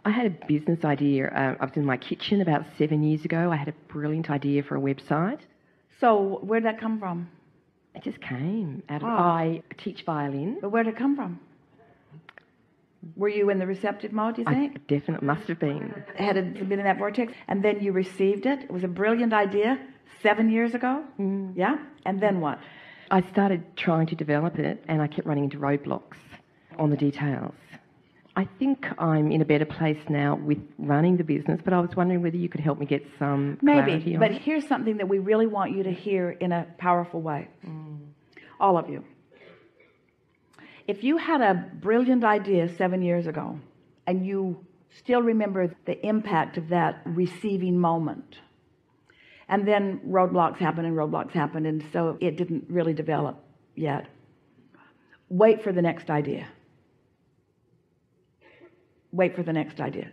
I had a business idea. I was in my kitchen about 7 years ago. I had a brilliant idea for a website. So where did that come from? It just came out of... I teach violin. But where did it come from? Were you in the receptive mode, do you think? I definitely must have been. Had it been in that vortex? And then you received it? It was a brilliant idea 7 years ago? Yeah? And then what? I started trying to develop it, and I kept running into roadblocks on the details. I think I'm in a better place now with running the business, but I was wondering whether you could help me get some clarity on but it. Here's something that we really want you to hear in a powerful way. All of you. If you had a brilliant idea 7 years ago, and you still remember the impact of that receiving moment, and then roadblocks happened, and so it didn't really develop yet, wait for the next idea. Wait for the next idea.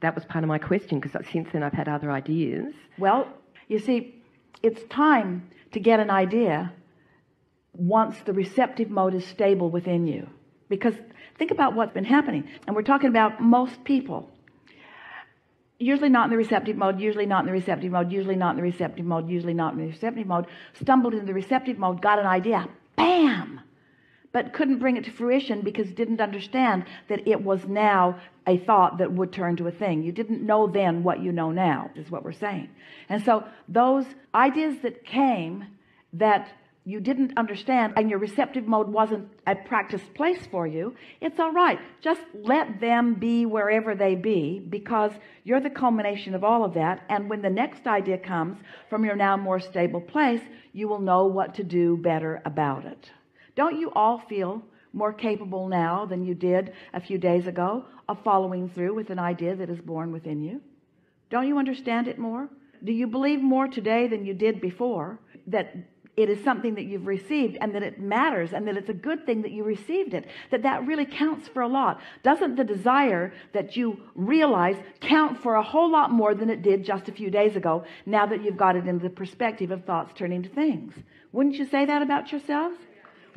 That was part of my question, because since then I've had other ideas. Well, you see, it's time to get an idea once the receptive mode is stable within you. Because think about what's been happening. And we're talking about most people. Usually not in the receptive mode, usually not in the receptive mode, usually not in the receptive mode, usually not in the receptive mode. Stumbled into the receptive mode, got an idea. Bam! But couldn't bring it to fruition because didn't understand that it was now a thought that would turn to a thing. You didn't know then what you know now, is what we're saying. And so those ideas that came that you didn't understand and your receptive mode wasn't a practiced place for you, it's all right. Just let them be wherever they be, because you're the culmination of all of that. And when the next idea comes from your now more stable place, you will know what to do better about it. Don't you all feel more capable now than you did a few days ago of following through with an idea that is born within you? Don't you understand it more? Do you believe more today than you did before that it is something that you've received and that it matters and that it's a good thing that you received it, that really counts for a lot? Doesn't the desire that you realize count for a whole lot more than it did just a few days ago, now that you've got it into the perspective of thoughts turning to things? Wouldn't you say that about yourselves?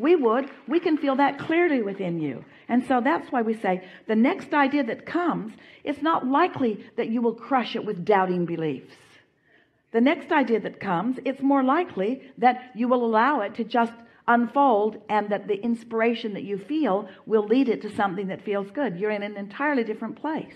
We would. We can feel that clearly within you. And so that's why we say the next idea that comes, it's not likely that you will crush it with doubting beliefs. The next idea that comes, it's more likely that you will allow it to just unfold, and that the inspiration that you feel will lead it to something that feels good. You're in an entirely different place.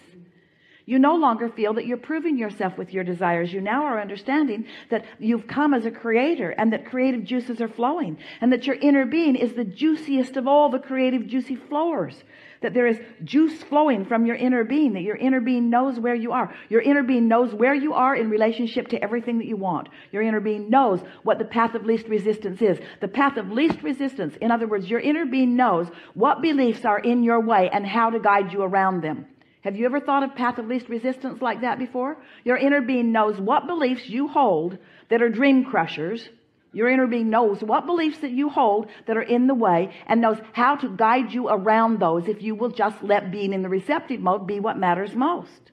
You no longer feel that you're proving yourself with your desires. You now are understanding that you've come as a creator, and that creative juices are flowing, and that your inner being is the juiciest of all the creative juicy flowers. That there is juice flowing from your inner being, that your inner being knows where you are. Your inner being knows where you are in relationship to everything that you want. Your inner being knows what the path of least resistance is. The path of least resistance, in other words, your inner being knows what beliefs are in your way and how to guide you around them. Have you ever thought of path of least resistance like that before? Your inner being knows what beliefs you hold that are dream crushers. Your inner being knows what beliefs that you hold that are in the way, and knows how to guide you around those if you will just let being in the receptive mode be what matters most.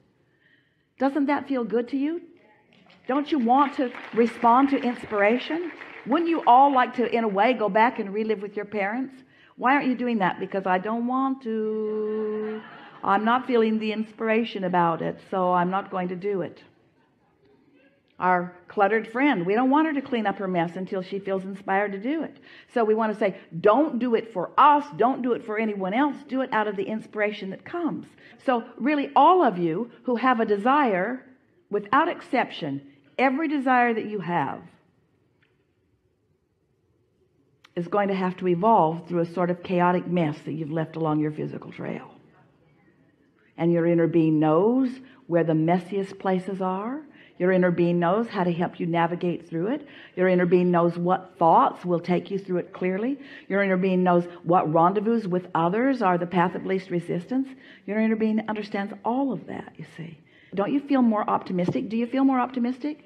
Doesn't that feel good to you? Don't you want to respond to inspiration? Wouldn't you all like to, in a way, go back and relive with your parents? Why aren't you doing that? Because I don't want to. I'm not feeling the inspiration about it, so I'm not going to do it. Our cluttered friend, we don't want her to clean up her mess until she feels inspired to do it. So we want to say, don't do it for us, don't do it for anyone else, do it out of the inspiration that comes. So really, all of you who have a desire, without exception, every desire that you have is going to have to evolve through a sort of chaotic mess that you've left along your physical trail. And your inner being knows where the messiest places are. Your inner being knows how to help you navigate through it. Your inner being knows what thoughts will take you through it clearly. Your inner being knows what rendezvous with others are the path of least resistance. Your inner being understands all of that, you see. Don't you feel more optimistic? Do you feel more optimistic?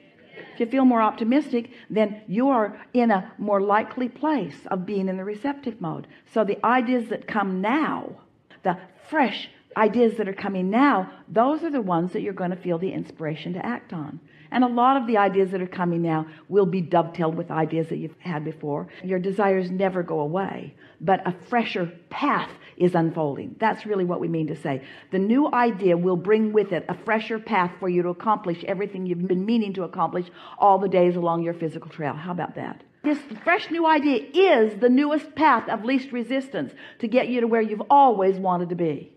If you feel more optimistic, then you are in a more likely place of being in the receptive mode. So the ideas that come now, the fresh, ideas that are coming now, those are the ones that you're going to feel the inspiration to act on. And a lot of the ideas that are coming now will be dovetailed with ideas that you've had before. Your desires never go away, but a fresher path is unfolding. That's really what we mean to say. The new idea will bring with it a fresher path for you to accomplish everything you've been meaning to accomplish all the days along your physical trail. How about that? This fresh new idea is the newest path of least resistance to get you to where you've always wanted to be.